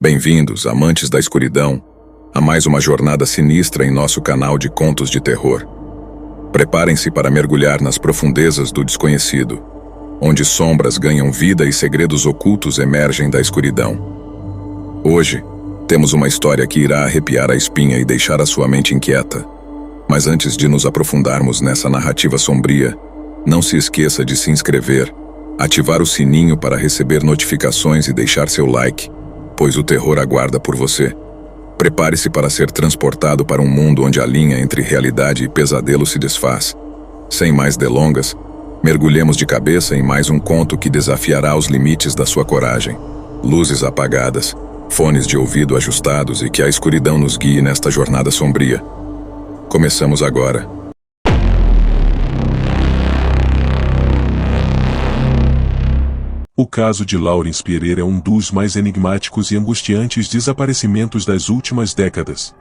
Bem-vindos, amantes da escuridão, a mais uma jornada sinistra em nosso canal de contos de terror. Preparem-se para mergulhar nas profundezas do desconhecido, onde sombras ganham vida e segredos ocultos emergem da escuridão. Hoje, temos uma história que irá arrepiar a espinha e deixar a sua mente inquieta. Mas antes de nos aprofundarmos nessa narrativa sombria, não se esqueça de se inscrever, ativar o sininho para receber notificações e deixar seu like, pois o terror aguarda por você. Prepare-se para ser transportado para um mundo onde a linha entre realidade e pesadelo se desfaz. Sem mais delongas, mergulhemos de cabeça em mais um conto que desafiará os limites da sua coragem. Luzes apagadas, fones de ouvido ajustados e que a escuridão nos guie nesta jornada sombria. Começamos agora. O caso de Lauren Spierer é um dos mais enigmáticos e angustiantes desaparecimentos das últimas décadas.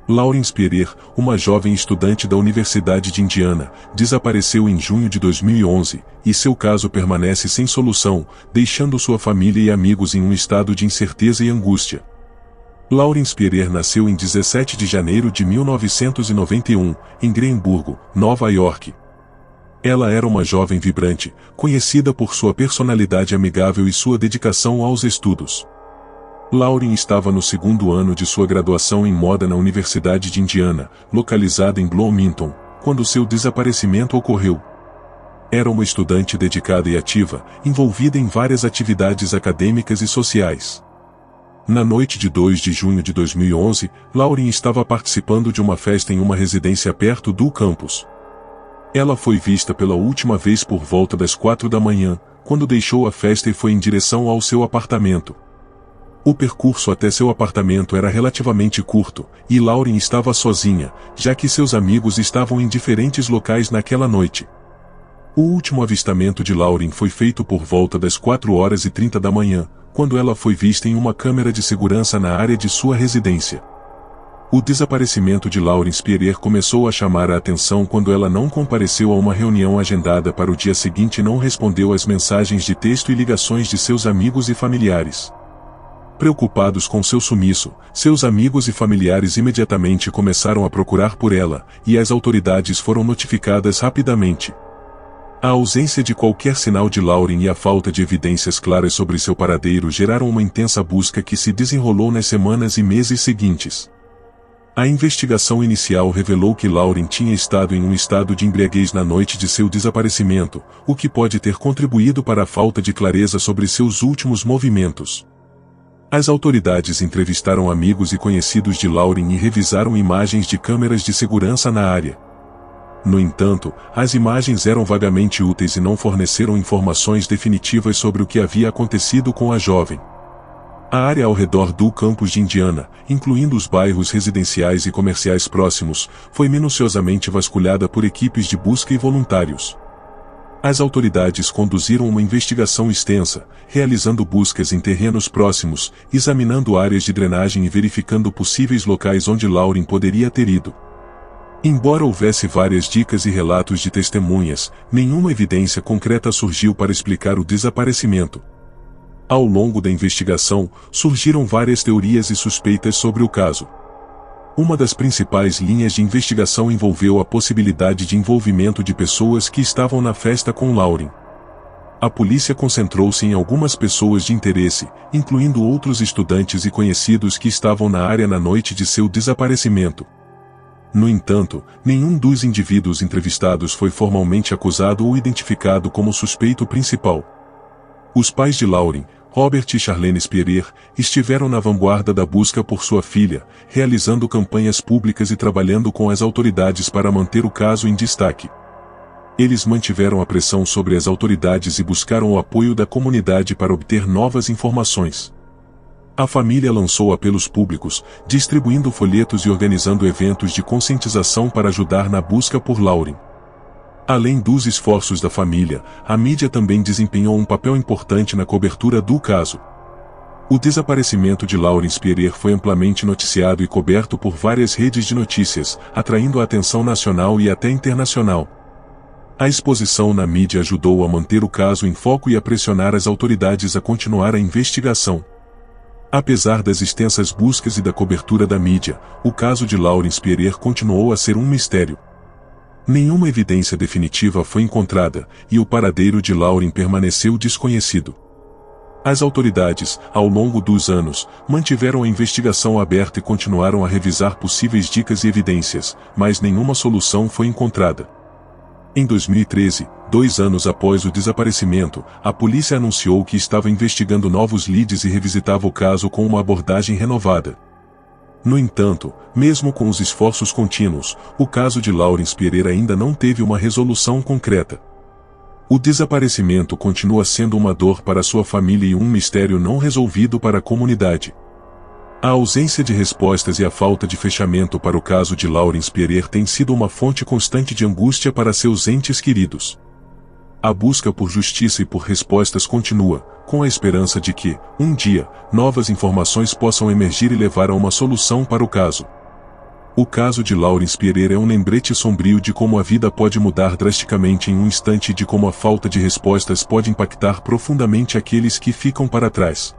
Lauren Spierer, uma jovem estudante da Universidade de Indiana, desapareceu em junho de 2011, e seu caso permanece sem solução, deixando sua família e amigos em um estado de incerteza e angústia. Lauren Spierer nasceu em 17 de janeiro de 1991, em Greenburgo, Nova York. Ela era uma jovem vibrante, conhecida por sua personalidade amigável e sua dedicação aos estudos. Lauren estava no segundo ano de sua graduação em moda na Universidade de Indiana, localizada em Bloomington, quando seu desaparecimento ocorreu. Era uma estudante dedicada e ativa, envolvida em várias atividades acadêmicas e sociais. Na noite de 2 de junho de 2011, Lauren estava participando de uma festa em uma residência perto do campus. Ela foi vista pela última vez por volta das 4 da manhã, quando deixou a festa e foi em direção ao seu apartamento. O percurso até seu apartamento era relativamente curto, e Lauren estava sozinha, já que seus amigos estavam em diferentes locais naquela noite. O último avistamento de Lauren foi feito por volta das 4h30 da manhã, quando ela foi vista em uma câmera de segurança na área de sua residência. O desaparecimento de Lauren Spierer começou a chamar a atenção quando ela não compareceu a uma reunião agendada para o dia seguinte e não respondeu às mensagens de texto e ligações de seus amigos e familiares. Preocupados com seu sumiço, seus amigos e familiares imediatamente começaram a procurar por ela, e as autoridades foram notificadas rapidamente. A ausência de qualquer sinal de Lauren e a falta de evidências claras sobre seu paradeiro geraram uma intensa busca que se desenrolou nas semanas e meses seguintes. A investigação inicial revelou que Lauren tinha estado em um estado de embriaguez na noite de seu desaparecimento, o que pode ter contribuído para a falta de clareza sobre seus últimos movimentos. As autoridades entrevistaram amigos e conhecidos de Lauren e revisaram imagens de câmeras de segurança na área. No entanto, as imagens eram vagamente úteis e não forneceram informações definitivas sobre o que havia acontecido com a jovem. A área ao redor do campus de Indiana, incluindo os bairros residenciais e comerciais próximos, foi minuciosamente vasculhada por equipes de busca e voluntários. As autoridades conduziram uma investigação extensa, realizando buscas em terrenos próximos, examinando áreas de drenagem e verificando possíveis locais onde Lauren poderia ter ido. Embora houvesse várias dicas e relatos de testemunhas, nenhuma evidência concreta surgiu para explicar o desaparecimento. Ao longo da investigação, surgiram várias teorias e suspeitas sobre o caso. Uma das principais linhas de investigação envolveu a possibilidade de envolvimento de pessoas que estavam na festa com Lauren. A polícia concentrou-se em algumas pessoas de interesse, incluindo outros estudantes e conhecidos que estavam na área na noite de seu desaparecimento. No entanto, nenhum dos indivíduos entrevistados foi formalmente acusado ou identificado como suspeito principal. Os pais de Lauren, Robert e Charlene Spierer, estiveram na vanguarda da busca por sua filha, realizando campanhas públicas e trabalhando com as autoridades para manter o caso em destaque. Eles mantiveram a pressão sobre as autoridades e buscaram o apoio da comunidade para obter novas informações. A família lançou apelos públicos, distribuindo folhetos e organizando eventos de conscientização para ajudar na busca por Lauren. Além dos esforços da família, a mídia também desempenhou um papel importante na cobertura do caso. O desaparecimento de Lauren Spierer foi amplamente noticiado e coberto por várias redes de notícias, atraindo a atenção nacional e até internacional. A exposição na mídia ajudou a manter o caso em foco e a pressionar as autoridades a continuar a investigação. Apesar das extensas buscas e da cobertura da mídia, o caso de Laurence Pierre continuou a ser um mistério. Nenhuma evidência definitiva foi encontrada, e o paradeiro de Lauren permaneceu desconhecido. As autoridades, ao longo dos anos, mantiveram a investigação aberta e continuaram a revisar possíveis dicas e evidências, mas nenhuma solução foi encontrada. Em 2013, 2 anos após o desaparecimento, a polícia anunciou que estava investigando novos leads e revisitava o caso com uma abordagem renovada. No entanto, mesmo com os esforços contínuos, o caso de Laurence Pierre ainda não teve uma resolução concreta. O desaparecimento continua sendo uma dor para sua família e um mistério não resolvido para a comunidade. A ausência de respostas e a falta de fechamento para o caso de Laurence Pierre tem sido uma fonte constante de angústia para seus entes queridos. A busca por justiça e por respostas continua, com a esperança de que, um dia, novas informações possam emergir e levar a uma solução para o caso. O caso de Laurence Pierre é um lembrete sombrio de como a vida pode mudar drasticamente em um instante e de como a falta de respostas pode impactar profundamente aqueles que ficam para trás.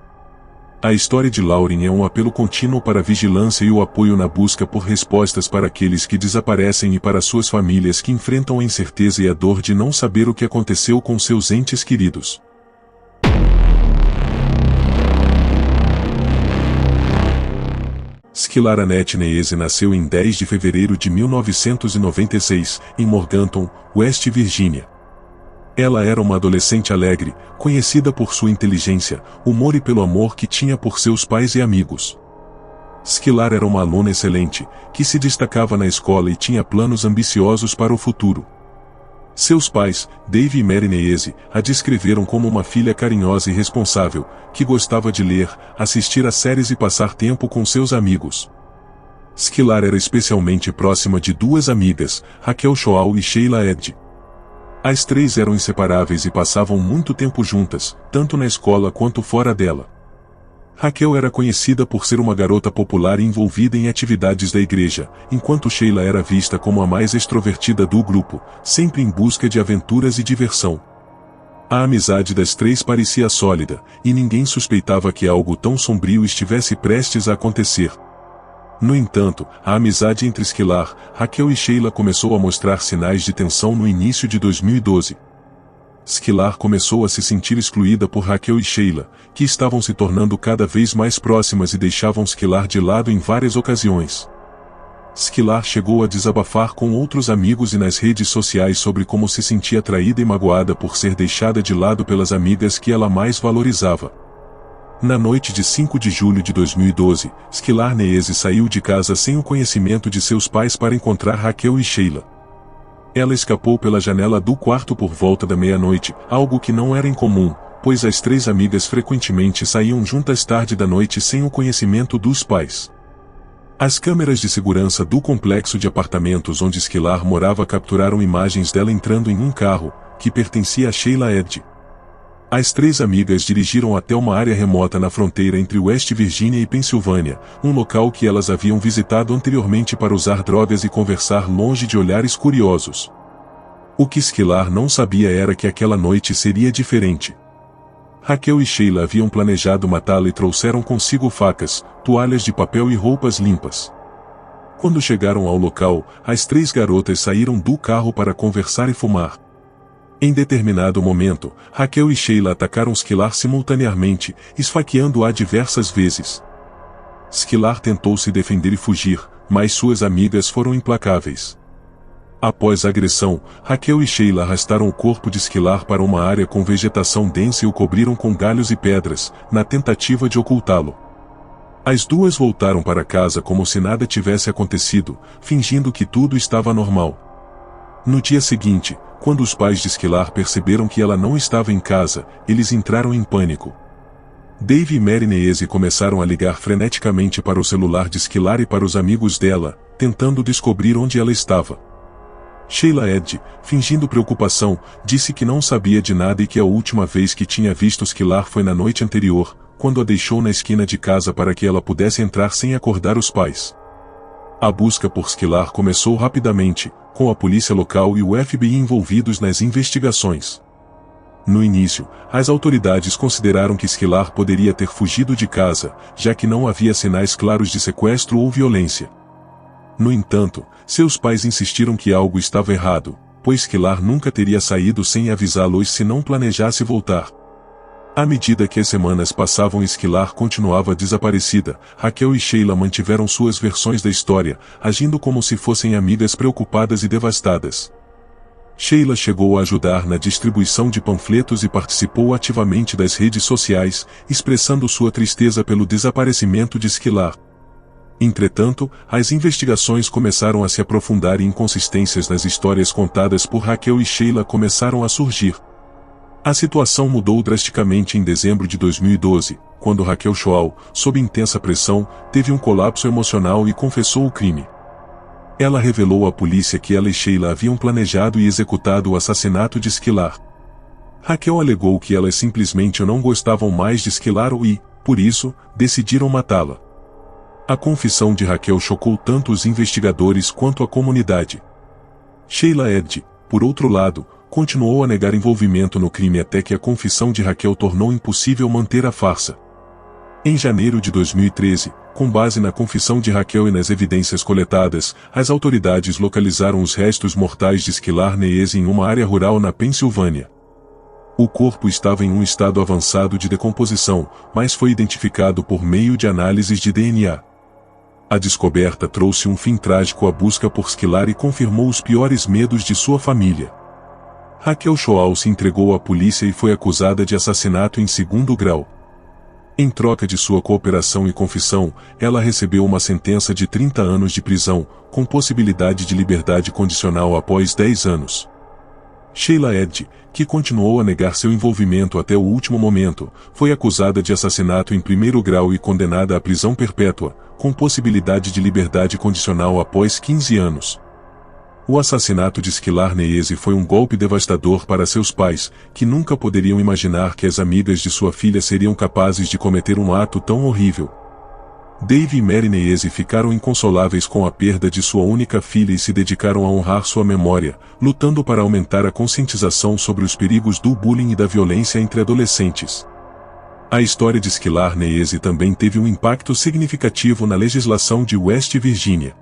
A história de Lauren é um apelo contínuo para a vigilância e o apoio na busca por respostas para aqueles que desaparecem e para suas famílias que enfrentam a incerteza e a dor de não saber o que aconteceu com seus entes queridos. Skylar Annette Neese nasceu em 10 de fevereiro de 1996, em Morganton, West Virginia. Ela era uma adolescente alegre, conhecida por sua inteligência, humor e pelo amor que tinha por seus pais e amigos. Skylar era uma aluna excelente, que se destacava na escola e tinha planos ambiciosos para o futuro. Seus pais, Dave e Mary Neese, a descreveram como uma filha carinhosa e responsável, que gostava de ler, assistir a séries e passar tempo com seus amigos. Skylar era especialmente próxima de 2 amigas, Raquel Shoal e Sheila Eddy. As 3 eram inseparáveis e passavam muito tempo juntas, tanto na escola quanto fora dela. Raquel era conhecida por ser uma garota popular e envolvida em atividades da igreja, enquanto Sheila era vista como a mais extrovertida do grupo, sempre em busca de aventuras e diversão. A amizade das 3 parecia sólida, e ninguém suspeitava que algo tão sombrio estivesse prestes a acontecer. No entanto, a amizade entre Skylar, Raquel e Sheila começou a mostrar sinais de tensão no início de 2012. Skylar começou a se sentir excluída por Raquel e Sheila, que estavam se tornando cada vez mais próximas e deixavam Skylar de lado em várias ocasiões. Skylar chegou a desabafar com outros amigos e nas redes sociais sobre como se sentia traída e magoada por ser deixada de lado pelas amigas que ela mais valorizava. Na noite de 5 de julho de 2012, Skylar Neese saiu de casa sem o conhecimento de seus pais para encontrar Raquel e Sheila. Ela escapou pela janela do quarto por volta da meia-noite, algo que não era incomum, pois as 3 amigas frequentemente saíam juntas tarde da noite sem o conhecimento dos pais. As câmeras de segurança do complexo de apartamentos onde Skylar morava capturaram imagens dela entrando em um carro, que pertencia a Sheila Eddy. As 3 amigas dirigiram até uma área remota na fronteira entre West Virginia e Pensilvânia, um local que elas haviam visitado anteriormente para usar drogas e conversar longe de olhares curiosos. O que Skylar não sabia era que aquela noite seria diferente. Raquel e Sheila haviam planejado matá-la e trouxeram consigo facas, toalhas de papel e roupas limpas. Quando chegaram ao local, as 3 garotas saíram do carro para conversar e fumar. Em determinado momento, Raquel e Sheila atacaram Skylar simultaneamente, esfaqueando-a diversas vezes. Skylar tentou se defender e fugir, mas suas amigas foram implacáveis. Após a agressão, Raquel e Sheila arrastaram o corpo de Skylar para uma área com vegetação densa e o cobriram com galhos e pedras, na tentativa de ocultá-lo. As 2 voltaram para casa como se nada tivesse acontecido, fingindo que tudo estava normal. No dia seguinte, quando os pais de Skylar perceberam que ela não estava em casa, eles entraram em pânico. Dave e Mary Neese começaram a ligar freneticamente para o celular de Skylar e para os amigos dela, tentando descobrir onde ela estava. Sheila Eddy, fingindo preocupação, disse que não sabia de nada e que a última vez que tinha visto Skylar foi na noite anterior, quando a deixou na esquina de casa para que ela pudesse entrar sem acordar os pais. A busca por Skylar começou rapidamente, com a polícia local e o FBI envolvidos nas investigações. No início, as autoridades consideraram que Sklar poderia ter fugido de casa, já que não havia sinais claros de sequestro ou violência. No entanto, seus pais insistiram que algo estava errado, pois Sklar nunca teria saído sem avisá-los se não planejasse voltar. À medida que as semanas passavam e Sklar continuava desaparecida, Raquel e Sheila mantiveram suas versões da história, agindo como se fossem amigas preocupadas e devastadas. Sheila chegou a ajudar na distribuição de panfletos e participou ativamente das redes sociais, expressando sua tristeza pelo desaparecimento de Sklar. Entretanto, as investigações começaram a se aprofundar e inconsistências nas histórias contadas por Raquel e Sheila começaram a surgir. A situação mudou drasticamente em dezembro de 2012, quando Raquel Schoal, sob intensa pressão, teve um colapso emocional e confessou o crime. Ela revelou à polícia que ela e Sheila haviam planejado e executado o assassinato de Sklar. Raquel alegou que elas simplesmente não gostavam mais de Sklar e, por isso, decidiram matá-la. A confissão de Raquel chocou tanto os investigadores quanto a comunidade. Sheila Ed, por outro lado, continuou a negar envolvimento no crime até que a confissão de Raquel tornou impossível manter a farsa. Em janeiro de 2013, com base na confissão de Raquel e nas evidências coletadas, as autoridades localizaram os restos mortais de Sklar Neese em uma área rural na Pensilvânia. O corpo estava em um estado avançado de decomposição, mas foi identificado por meio de análises de DNA. A descoberta trouxe um fim trágico à busca por Sklar e confirmou os piores medos de sua família. Raquel Schoal se entregou à polícia e foi acusada de assassinato em segundo grau. Em troca de sua cooperação e confissão, ela recebeu uma sentença de 30 anos de prisão, com possibilidade de liberdade condicional após 10 anos. Sheila Ed, que continuou a negar seu envolvimento até o último momento, foi acusada de assassinato em primeiro grau e condenada à prisão perpétua, com possibilidade de liberdade condicional após 15 anos. O assassinato de Sklar Neese foi um golpe devastador para seus pais, que nunca poderiam imaginar que as amigas de sua filha seriam capazes de cometer um ato tão horrível. Dave e Mary Neese ficaram inconsoláveis com a perda de sua única filha e se dedicaram a honrar sua memória, lutando para aumentar a conscientização sobre os perigos do bullying e da violência entre adolescentes. A história de Sklar Neese também teve um impacto significativo na legislação de West Virginia.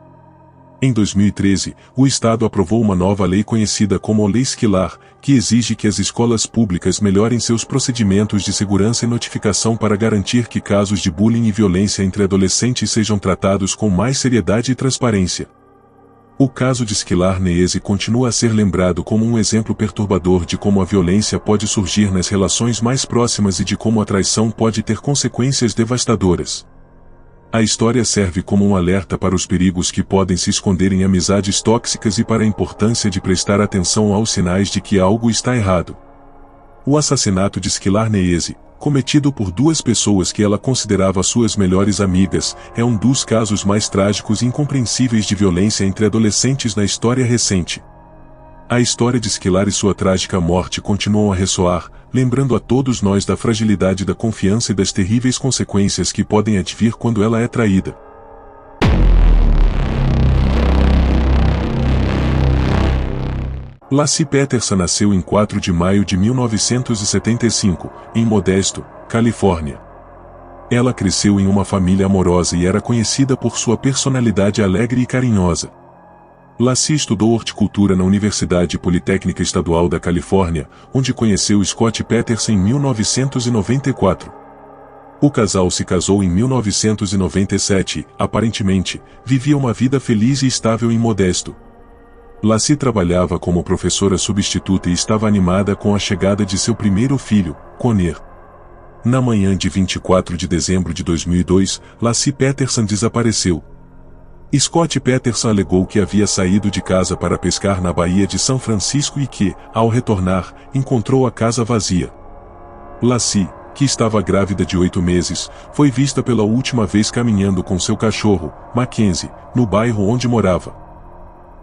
Em 2013, o Estado aprovou uma nova lei conhecida como Lei Sklar, que exige que as escolas públicas melhorem seus procedimentos de segurança e notificação para garantir que casos de bullying e violência entre adolescentes sejam tratados com mais seriedade e transparência. O caso de Sklar Neese continua a ser lembrado como um exemplo perturbador de como a violência pode surgir nas relações mais próximas e de como a traição pode ter consequências devastadoras. A história serve como um alerta para os perigos que podem se esconder em amizades tóxicas e para a importância de prestar atenção aos sinais de que algo está errado. O assassinato de Sklar Neese, cometido por duas pessoas que ela considerava suas melhores amigas, é um dos casos mais trágicos e incompreensíveis de violência entre adolescentes na história recente. A história de Sklar e sua trágica morte continuam a ressoar, lembrando a todos nós da fragilidade da confiança e das terríveis consequências que podem advir quando ela é traída. Laci Peterson nasceu em 4 de maio de 1975, em Modesto, Califórnia. Ela cresceu em uma família amorosa e era conhecida por sua personalidade alegre e carinhosa. Laci estudou horticultura na Universidade Politécnica Estadual da Califórnia, onde conheceu Scott Peterson em 1994. O casal se casou em 1997 e, aparentemente, vivia uma vida feliz e estável em Modesto. Laci trabalhava como professora substituta e estava animada com a chegada de seu primeiro filho, Conner. Na manhã de 24 de dezembro de 2002, Laci Peterson desapareceu. Scott Peterson alegou que havia saído de casa para pescar na Baía de São Francisco e que, ao retornar, encontrou a casa vazia. Laci, que estava grávida de 8 meses, foi vista pela última vez caminhando com seu cachorro, Mackenzie, no bairro onde morava.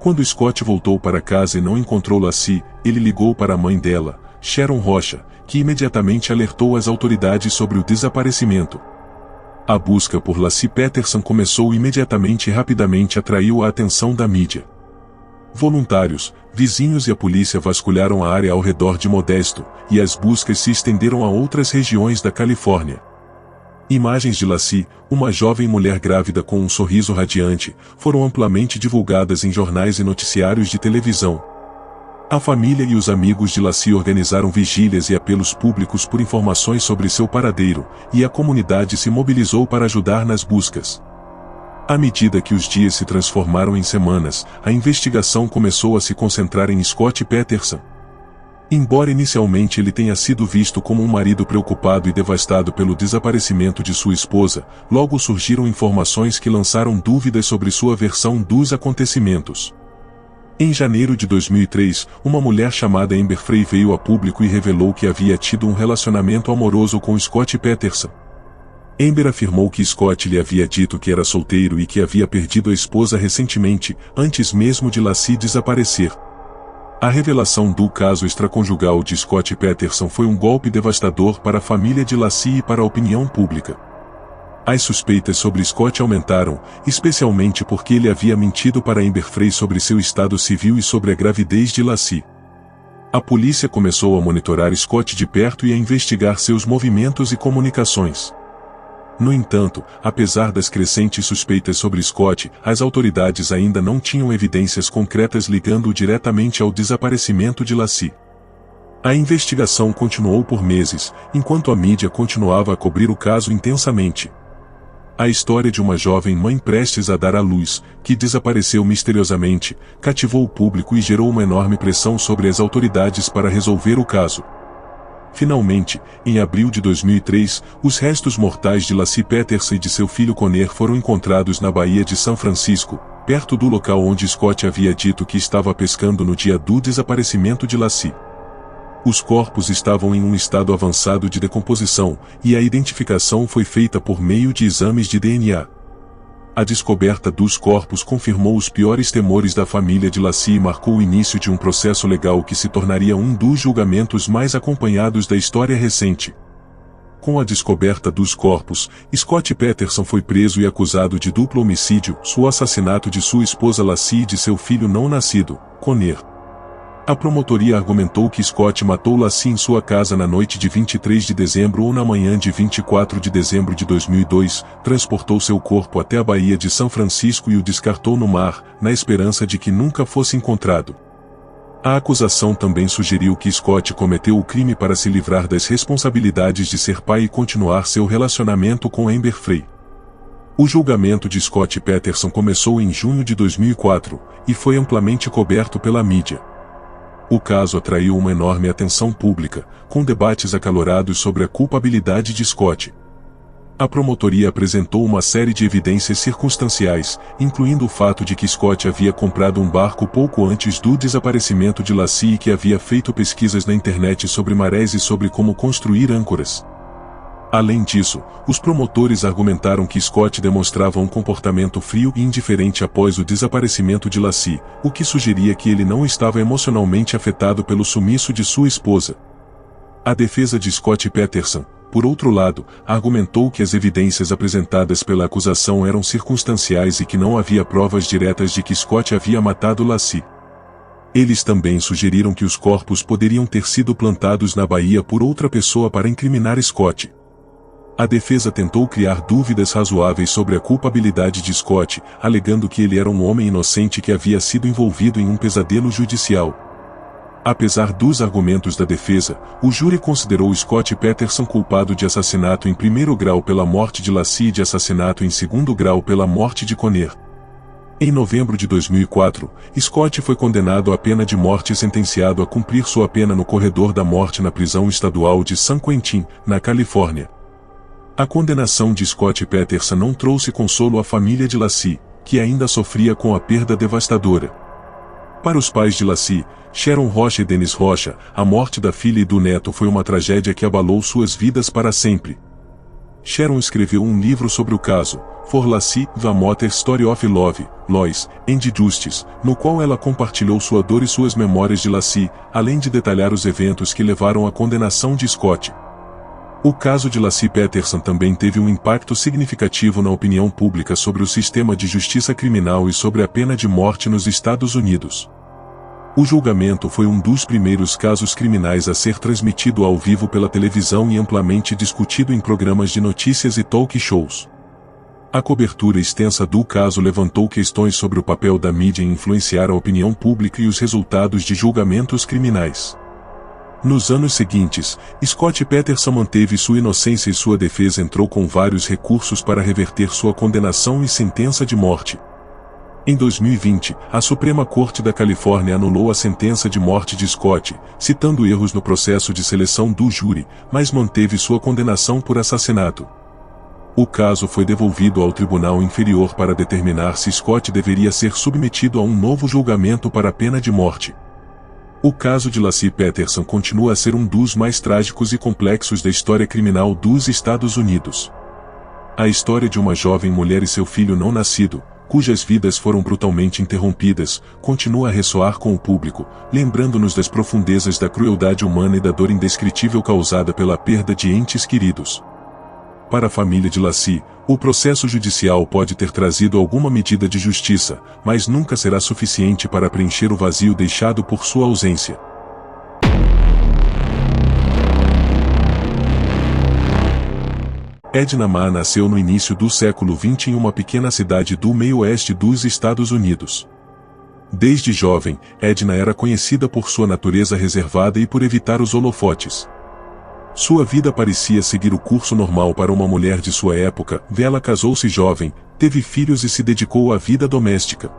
Quando Scott voltou para casa e não encontrou Laci, ele ligou para a mãe dela, Sharon Rocha, que imediatamente alertou as autoridades sobre o desaparecimento. A busca por Laci Peterson começou imediatamente e rapidamente atraiu a atenção da mídia. Voluntários, vizinhos e a polícia vasculharam a área ao redor de Modesto, e as buscas se estenderam a outras regiões da Califórnia. Imagens de Lassie, uma jovem mulher grávida com um sorriso radiante, foram amplamente divulgadas em jornais e noticiários de televisão. A família e os amigos de Lassie organizaram vigílias e apelos públicos por informações sobre seu paradeiro, e a comunidade se mobilizou para ajudar nas buscas. À medida que os dias se transformaram em semanas, a investigação começou a se concentrar em Scott Peterson. Embora inicialmente ele tenha sido visto como um marido preocupado e devastado pelo desaparecimento de sua esposa, logo surgiram informações que lançaram dúvidas sobre sua versão dos acontecimentos. Em janeiro de 2003, uma mulher chamada Amber Frey veio a público e revelou que havia tido um relacionamento amoroso com Scott Peterson. Amber afirmou que Scott lhe havia dito que era solteiro e que havia perdido a esposa recentemente, antes mesmo de Lassie desaparecer. A revelação do caso extraconjugal de Scott Peterson foi um golpe devastador para a família de Lassie e para a opinião pública. As suspeitas sobre Scott aumentaram, especialmente porque ele havia mentido para Amber Frey sobre seu estado civil e sobre a gravidez de Lassie. A polícia começou a monitorar Scott de perto e a investigar seus movimentos e comunicações. No entanto, apesar das crescentes suspeitas sobre Scott, as autoridades ainda não tinham evidências concretas ligando-o diretamente ao desaparecimento de Lassie. A investigação continuou por meses, enquanto a mídia continuava a cobrir o caso intensamente. A história de uma jovem mãe prestes a dar à luz, que desapareceu misteriosamente, cativou o público e gerou uma enorme pressão sobre as autoridades para resolver o caso. Finalmente, em abril de 2003, os restos mortais de Lassie Peterson e de seu filho Conner foram encontrados na Baía de São Francisco, perto do local onde Scott havia dito que estava pescando no dia do desaparecimento de Lassie. Os corpos estavam em um estado avançado de decomposição, e a identificação foi feita por meio de exames de DNA. A descoberta dos corpos confirmou os piores temores da família de Lassie e marcou o início de um processo legal que se tornaria um dos julgamentos mais acompanhados da história recente. Com a descoberta dos corpos, Scott Peterson foi preso e acusado de duplo homicídio, o assassinato de sua esposa Lassie e de seu filho não nascido, Conner. A promotoria argumentou que Scott matou Lassie em sua casa na noite de 23 de dezembro ou na manhã de 24 de dezembro de 2002, transportou seu corpo até a Baía de São Francisco e o descartou no mar, na esperança de que nunca fosse encontrado. A acusação também sugeriu que Scott cometeu o crime para se livrar das responsabilidades de ser pai e continuar seu relacionamento com Amber Frey. O julgamento de Scott Peterson começou em junho de 2004, e foi amplamente coberto pela mídia. O caso atraiu uma enorme atenção pública, com debates acalorados sobre a culpabilidade de Scott. A promotoria apresentou uma série de evidências circunstanciais, incluindo o fato de que Scott havia comprado um barco pouco antes do desaparecimento de Lassie e que havia feito pesquisas na internet sobre marés e sobre como construir âncoras. Além disso, os promotores argumentaram que Scott demonstrava um comportamento frio e indiferente após o desaparecimento de Lassie, o que sugeria que ele não estava emocionalmente afetado pelo sumiço de sua esposa. A defesa de Scott Peterson, por outro lado, argumentou que as evidências apresentadas pela acusação eram circunstanciais e que não havia provas diretas de que Scott havia matado Lassie. Eles também sugeriram que os corpos poderiam ter sido plantados na baía por outra pessoa para incriminar Scott. A defesa tentou criar dúvidas razoáveis sobre a culpabilidade de Scott, alegando que ele era um homem inocente que havia sido envolvido em um pesadelo judicial. Apesar dos argumentos da defesa, o júri considerou Scott Peterson culpado de assassinato em primeiro grau pela morte de Lassie e de assassinato em segundo grau pela morte de Conner. Em novembro de 2004, Scott foi condenado à pena de morte e sentenciado a cumprir sua pena no corredor da morte na prisão estadual de San Quentin, na Califórnia. A condenação de Scott Peterson não trouxe consolo à família de Lassie, que ainda sofria com a perda devastadora. Para os pais de Lassie, Sharon Rocha e Dennis Rocha, a morte da filha e do neto foi uma tragédia que abalou suas vidas para sempre. Sharon escreveu um livro sobre o caso, For Lassie, The Mother Story of Love, Lois, and Justice, no qual ela compartilhou sua dor e suas memórias de Lassie, além de detalhar os eventos que levaram à condenação de Scott. O caso de Lassie Peterson também teve um impacto significativo na opinião pública sobre o sistema de justiça criminal e sobre a pena de morte nos Estados Unidos. O julgamento foi um dos primeiros casos criminais a ser transmitido ao vivo pela televisão e amplamente discutido em programas de notícias e talk shows. A cobertura extensa do caso levantou questões sobre o papel da mídia em influenciar a opinião pública e os resultados de julgamentos criminais. Nos anos seguintes, Scott Peterson manteve sua inocência e sua defesa entrou com vários recursos para reverter sua condenação e sentença de morte. Em 2020, a Suprema Corte da Califórnia anulou a sentença de morte de Scott, citando erros no processo de seleção do júri, mas manteve sua condenação por assassinato. O caso foi devolvido ao Tribunal Inferior para determinar se Scott deveria ser submetido a um novo julgamento para a pena de morte. O caso de Laci Peterson continua a ser um dos mais trágicos e complexos da história criminal dos Estados Unidos. A história de uma jovem mulher e seu filho não nascido, cujas vidas foram brutalmente interrompidas, continua a ressoar com o público, lembrando-nos das profundezas da crueldade humana e da dor indescritível causada pela perda de entes queridos. Para a família de Laci, o processo judicial pode ter trazido alguma medida de justiça, mas nunca será suficiente para preencher o vazio deixado por sua ausência. Edna Ma nasceu no início do século XX em uma pequena cidade do meio-oeste dos Estados Unidos. Desde jovem, Edna era conhecida por sua natureza reservada e por evitar os holofotes. Sua vida parecia seguir o curso normal para uma mulher de sua época. Ela casou-se jovem, teve filhos e se dedicou à vida doméstica.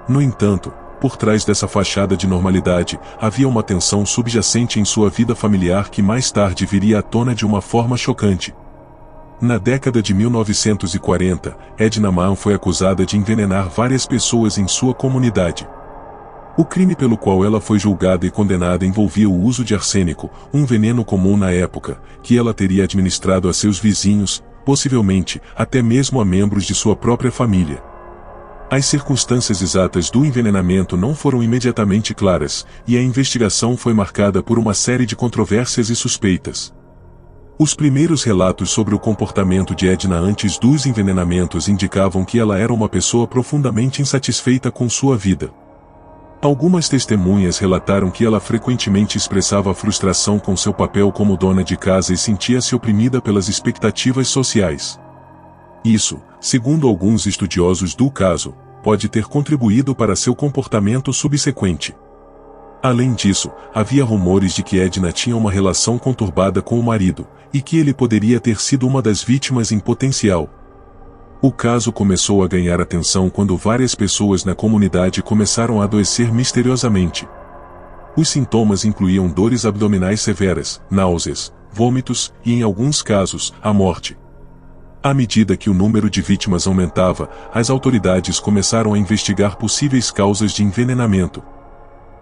No entanto, por trás dessa fachada de normalidade, havia uma tensão subjacente em sua vida familiar que mais tarde viria à tona de uma forma chocante. Na década de 1940, Edna Ma foi acusada de envenenar várias pessoas em sua comunidade. O crime pelo qual ela foi julgada e condenada envolvia o uso de arsênico, um veneno comum na época, que ela teria administrado a seus vizinhos, possivelmente, até mesmo a membros de sua própria família. As circunstâncias exatas do envenenamento não foram imediatamente claras, e a investigação foi marcada por uma série de controvérsias e suspeitas. Os primeiros relatos sobre o comportamento de Edna antes dos envenenamentos indicavam que ela era uma pessoa profundamente insatisfeita com sua vida. Algumas testemunhas relataram que ela frequentemente expressava frustração com seu papel como dona de casa e sentia-se oprimida pelas expectativas sociais. Isso, segundo alguns estudiosos do caso, pode ter contribuído para seu comportamento subsequente. Além disso, havia rumores de que Edna tinha uma relação conturbada com o marido, e que ele poderia ter sido uma das vítimas em potencial. O caso começou a ganhar atenção quando várias pessoas na comunidade começaram a adoecer misteriosamente. Os sintomas incluíam dores abdominais severas, náuseas, vômitos e, em alguns casos, a morte. À medida que o número de vítimas aumentava, as autoridades começaram a investigar possíveis causas de envenenamento.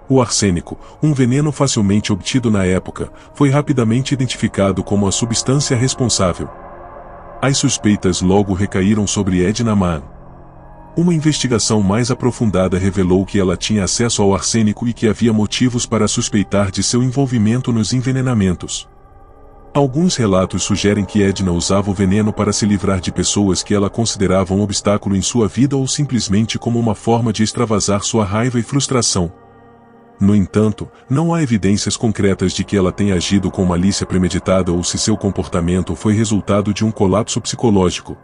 O arsênico, um veneno facilmente obtido na época, foi rapidamente identificado como a substância responsável. As suspeitas logo recaíram sobre Edna Ma. Uma investigação mais aprofundada revelou que ela tinha acesso ao arsênico e que havia motivos para suspeitar de seu envolvimento nos envenenamentos. Alguns relatos sugerem que Edna usava o veneno para se livrar de pessoas que ela considerava um obstáculo em sua vida ou simplesmente como uma forma de extravasar sua raiva e frustração. No entanto, não há evidências concretas de que ela tenha agido com malícia premeditada ou se seu comportamento foi resultado de um colapso psicológico.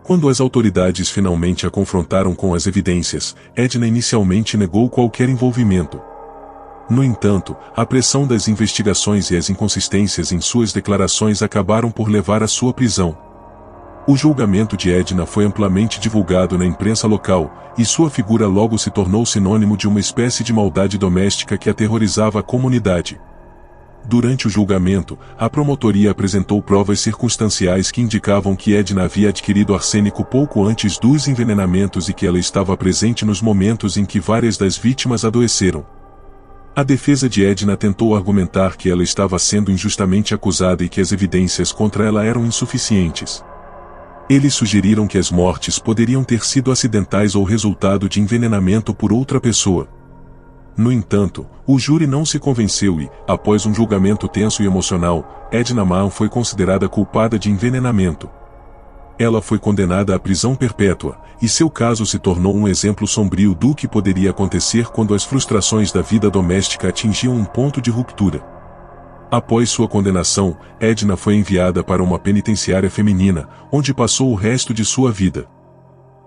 Quando as autoridades finalmente a confrontaram com as evidências, Edna inicialmente negou qualquer envolvimento. No entanto, a pressão das investigações e as inconsistências em suas declarações acabaram por levar à sua prisão. O julgamento de Edna foi amplamente divulgado na imprensa local, e sua figura logo se tornou sinônimo de uma espécie de maldade doméstica que aterrorizava a comunidade. Durante o julgamento, a promotoria apresentou provas circunstanciais que indicavam que Edna havia adquirido arsênico pouco antes dos envenenamentos e que ela estava presente nos momentos em que várias das vítimas adoeceram. A defesa de Edna tentou argumentar que ela estava sendo injustamente acusada e que as evidências contra ela eram insuficientes. Eles sugeriram que as mortes poderiam ter sido acidentais ou resultado de envenenamento por outra pessoa. No entanto, o júri não se convenceu e, após um julgamento tenso e emocional, Edna Ma foi considerada culpada de envenenamento. Ela foi condenada à prisão perpétua, e seu caso se tornou um exemplo sombrio do que poderia acontecer quando as frustrações da vida doméstica atingiam um ponto de ruptura. Após sua condenação, Edna foi enviada para uma penitenciária feminina, onde passou o resto de sua vida.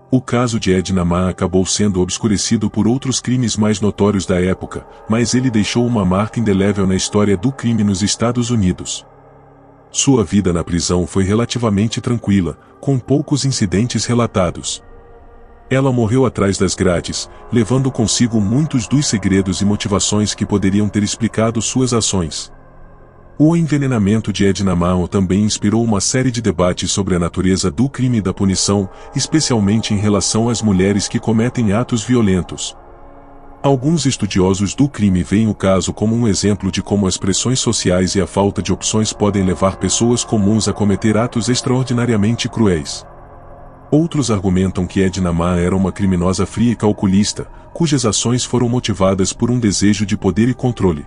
O caso de Edna Ma acabou sendo obscurecido por outros crimes mais notórios da época, mas ele deixou uma marca indelével na história do crime nos Estados Unidos. Sua vida na prisão foi relativamente tranquila, com poucos incidentes relatados. Ela morreu atrás das grades, levando consigo muitos dos segredos e motivações que poderiam ter explicado suas ações. O envenenamento de Edna Ma também inspirou uma série de debates sobre a natureza do crime e da punição, especialmente em relação às mulheres que cometem atos violentos. Alguns estudiosos do crime veem o caso como um exemplo de como as pressões sociais e a falta de opções podem levar pessoas comuns a cometer atos extraordinariamente cruéis. Outros argumentam que Edna Ma era uma criminosa fria e calculista, cujas ações foram motivadas por um desejo de poder e controle.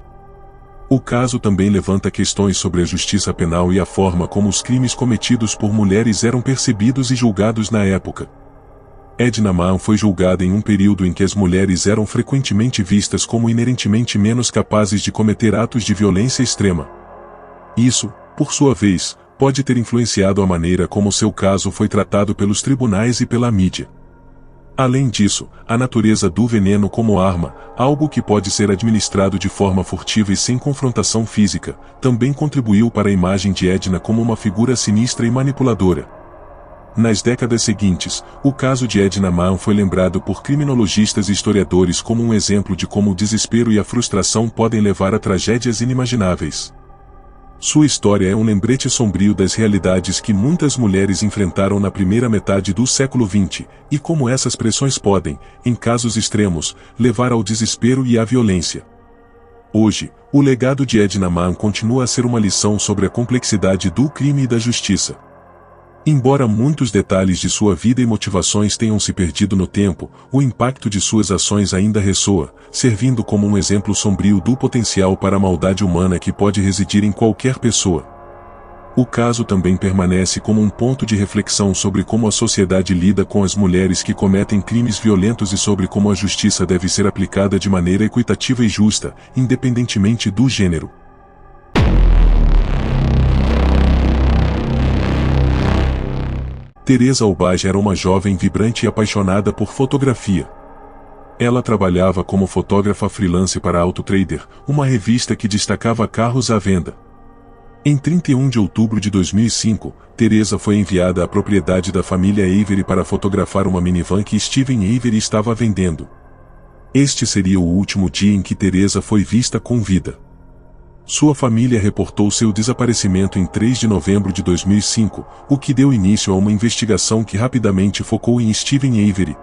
O caso também levanta questões sobre a justiça penal e a forma como os crimes cometidos por mulheres eram percebidos e julgados na época. Edna Ma foi julgada em um período em que as mulheres eram frequentemente vistas como inerentemente menos capazes de cometer atos de violência extrema. Isso, por sua vez, pode ter influenciado a maneira como seu caso foi tratado pelos tribunais e pela mídia. Além disso, a natureza do veneno como arma, algo que pode ser administrado de forma furtiva e sem confrontação física, também contribuiu para a imagem de Edna como uma figura sinistra e manipuladora. Nas décadas seguintes, o caso de Edna Ma foi lembrado por criminologistas e historiadores como um exemplo de como o desespero e a frustração podem levar a tragédias inimagináveis. Sua história é um lembrete sombrio das realidades que muitas mulheres enfrentaram na primeira metade do século XX, e como essas pressões podem, em casos extremos, levar ao desespero e à violência. Hoje, o legado de Edna Ma continua a ser uma lição sobre a complexidade do crime e da justiça. Embora muitos detalhes de sua vida e motivações tenham se perdido no tempo, o impacto de suas ações ainda ressoa, servindo como um exemplo sombrio do potencial para a maldade humana que pode residir em qualquer pessoa. O caso também permanece como um ponto de reflexão sobre como a sociedade lida com as mulheres que cometem crimes violentos e sobre como a justiça deve ser aplicada de maneira equitativa e justa, independentemente do gênero. Teresa Aubach era uma jovem vibrante e apaixonada por fotografia. Ela trabalhava como fotógrafa freelance para Auto Trader, uma revista que destacava carros à venda. Em 31 de outubro de 2005, Teresa foi enviada à propriedade da família Avery para fotografar uma minivan que Steven Avery estava vendendo. Este seria o último dia em que Teresa foi vista com vida. Sua família reportou seu desaparecimento em 3 de novembro de 2005, o que deu início a uma investigação que rapidamente focou em Steven Avery.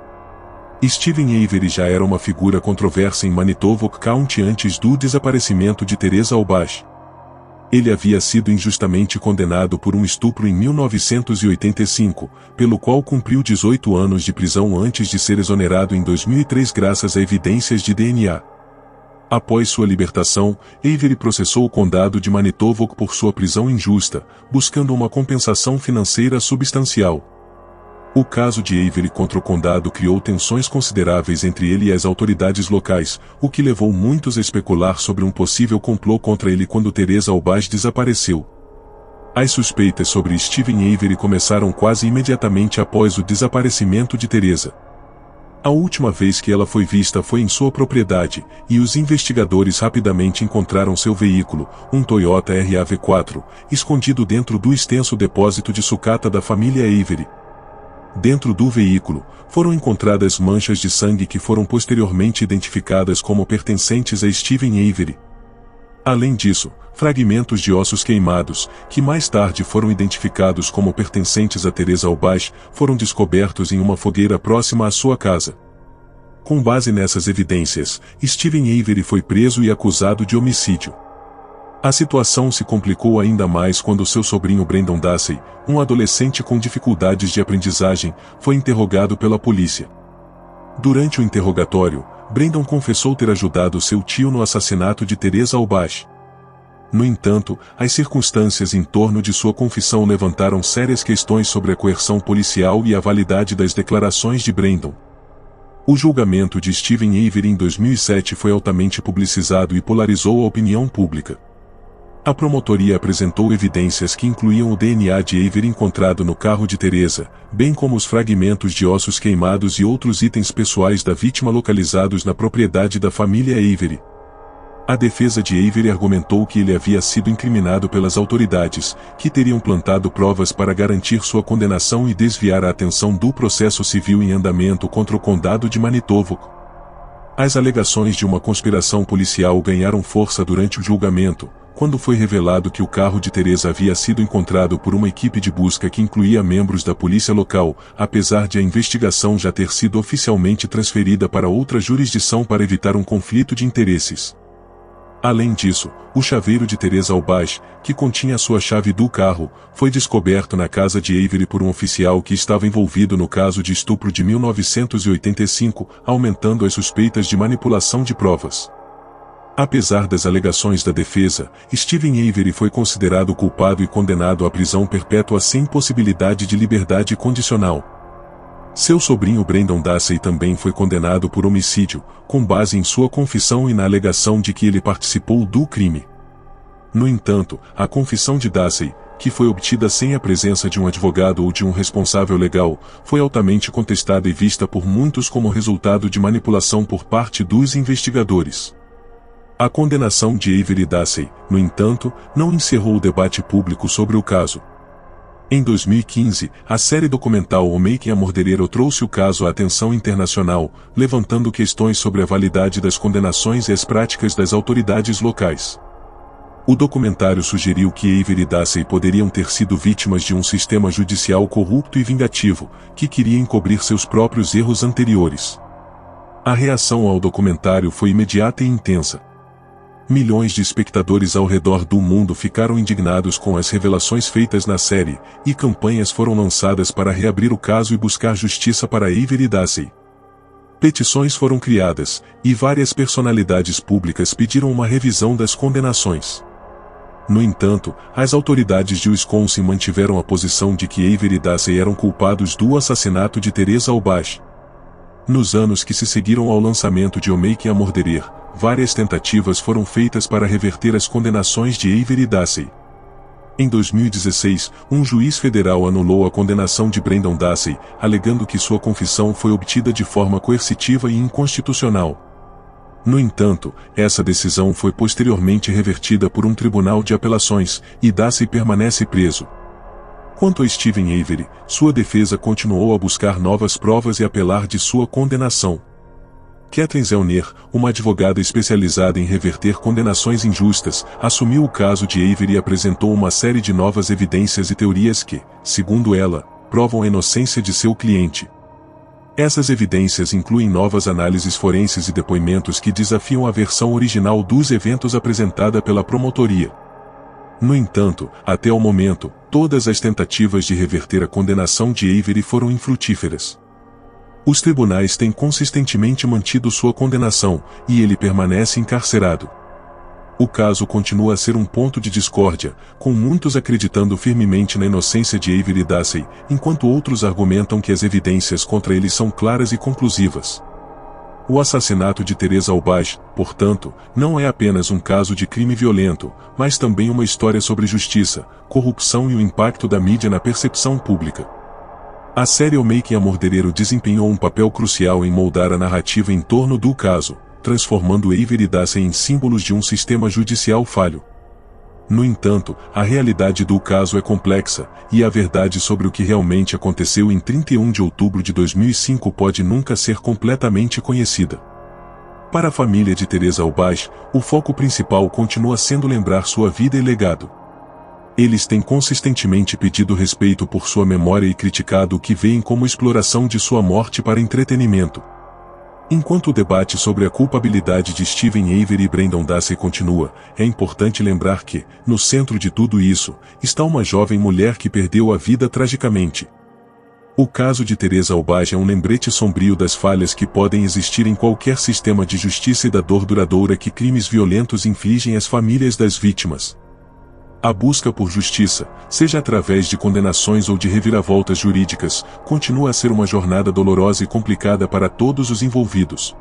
Steven Avery já era uma figura controversa em Manitowoc County antes do desaparecimento de Teresa Aubach. Ele havia sido injustamente condenado por um estupro em 1985, pelo qual cumpriu 18 anos de prisão antes de ser exonerado em 2003 graças a evidências de DNA. Após sua libertação, Avery processou o condado de Manitowoc por sua prisão injusta, buscando uma compensação financeira substancial. O caso de Avery contra o condado criou tensões consideráveis entre ele e as autoridades locais, o que levou muitos a especular sobre um possível complô contra ele quando Teresa Aubach desapareceu. As suspeitas sobre Steven Avery começaram quase imediatamente após o desaparecimento de Teresa. A última vez que ela foi vista foi em sua propriedade, e os investigadores rapidamente encontraram seu veículo, um Toyota RAV4, escondido dentro do extenso depósito de sucata da família Avery. Dentro do veículo, foram encontradas manchas de sangue que foram posteriormente identificadas como pertencentes a Steven Avery. Além disso, fragmentos de ossos queimados, que mais tarde foram identificados como pertencentes a Teresa Aubach, foram descobertos em uma fogueira próxima à sua casa. Com base nessas evidências, Steven Avery foi preso e acusado de homicídio. A situação se complicou ainda mais quando seu sobrinho Brandon Dassey, um adolescente com dificuldades de aprendizagem, foi interrogado pela polícia. Durante o interrogatório, Brandon confessou ter ajudado seu tio no assassinato de Teresa Aubach. No entanto, as circunstâncias em torno de sua confissão levantaram sérias questões sobre a coerção policial e a validade das declarações de Brandon. O julgamento de Steven Avery em 2007 foi altamente publicizado e polarizou a opinião pública. A promotoria apresentou evidências que incluíam o DNA de Avery encontrado no carro de Teresa, bem como os fragmentos de ossos queimados e outros itens pessoais da vítima localizados na propriedade da família Avery. A defesa de Avery argumentou que ele havia sido incriminado pelas autoridades, que teriam plantado provas para garantir sua condenação e desviar a atenção do processo civil em andamento contra o condado de Manitowoc. As alegações de uma conspiração policial ganharam força durante o julgamento, quando foi revelado que o carro de Teresa havia sido encontrado por uma equipe de busca que incluía membros da polícia local, apesar de a investigação já ter sido oficialmente transferida para outra jurisdição para evitar um conflito de interesses. Além disso, o chaveiro de Teresa Aubach, que continha sua chave do carro, foi descoberto na casa de Avery por um oficial que estava envolvido no caso de estupro de 1985, aumentando as suspeitas de manipulação de provas. Apesar das alegações da defesa, Steven Avery foi considerado culpado e condenado à prisão perpétua sem possibilidade de liberdade condicional. Seu sobrinho Brandon Dassey também foi condenado por homicídio, com base em sua confissão e na alegação de que ele participou do crime. No entanto, a confissão de Dassey, que foi obtida sem a presença de um advogado ou de um responsável legal, foi altamente contestada e vista por muitos como resultado de manipulação por parte dos investigadores. A condenação de Avery Dassey, no entanto, não encerrou o debate público sobre o caso. Em 2015, a série documental O Making a Murderer trouxe o caso à atenção internacional, levantando questões sobre a validade das condenações e as práticas das autoridades locais. O documentário sugeriu que Avery e Dassey poderiam ter sido vítimas de um sistema judicial corrupto e vingativo, que queria encobrir seus próprios erros anteriores. A reação ao documentário foi imediata e intensa. Milhões de espectadores ao redor do mundo ficaram indignados com as revelações feitas na série, e campanhas foram lançadas para reabrir o caso e buscar justiça para Avery e Dassey. Petições foram criadas, e várias personalidades públicas pediram uma revisão das condenações. No entanto, as autoridades de Wisconsin mantiveram a posição de que Avery e Dassey eram culpados do assassinato de Teresa Aubach. Nos anos que se seguiram ao lançamento de O Making a Murderer, várias tentativas foram feitas para reverter as condenações de Avery e Dassey. Em 2016, um juiz federal anulou a condenação de Brandon Dassey, alegando que sua confissão foi obtida de forma coercitiva e inconstitucional. No entanto, essa decisão foi posteriormente revertida por um tribunal de apelações, e Dassey permanece preso. Quanto a Steven Avery, sua defesa continuou a buscar novas provas e apelar de sua condenação. Kathleen Zellner, uma advogada especializada em reverter condenações injustas, assumiu o caso de Avery e apresentou uma série de novas evidências e teorias que, segundo ela, provam a inocência de seu cliente. Essas evidências incluem novas análises forenses e depoimentos que desafiam a versão original dos eventos apresentada pela promotoria. No entanto, até o momento, todas as tentativas de reverter a condenação de Avery foram infrutíferas. Os tribunais têm consistentemente mantido sua condenação, e ele permanece encarcerado. O caso continua a ser um ponto de discórdia, com muitos acreditando firmemente na inocência de Avery e Dassey, enquanto outros argumentam que as evidências contra eles são claras e conclusivas. O assassinato de Teresa Aubach, portanto, não é apenas um caso de crime violento, mas também uma história sobre justiça, corrupção e o impacto da mídia na percepção pública. A série O Making a Murderer desempenhou um papel crucial em moldar a narrativa em torno do caso, transformando Avery e Dassey em símbolos de um sistema judicial falho. No entanto, a realidade do caso é complexa, e a verdade sobre o que realmente aconteceu em 31 de outubro de 2005 pode nunca ser completamente conhecida. Para a família de Teresa Aubach, o foco principal continua sendo lembrar sua vida e legado. Eles têm consistentemente pedido respeito por sua memória e criticado o que veem como exploração de sua morte para entretenimento. Enquanto o debate sobre a culpabilidade de Steven Avery e Brandon Dassey continua, é importante lembrar que, no centro de tudo isso, está uma jovem mulher que perdeu a vida tragicamente. O caso de Teresa Albage é um lembrete sombrio das falhas que podem existir em qualquer sistema de justiça e da dor duradoura que crimes violentos infligem às famílias das vítimas. A busca por justiça, seja através de condenações ou de reviravoltas jurídicas, continua a ser uma jornada dolorosa e complicada para todos os envolvidos.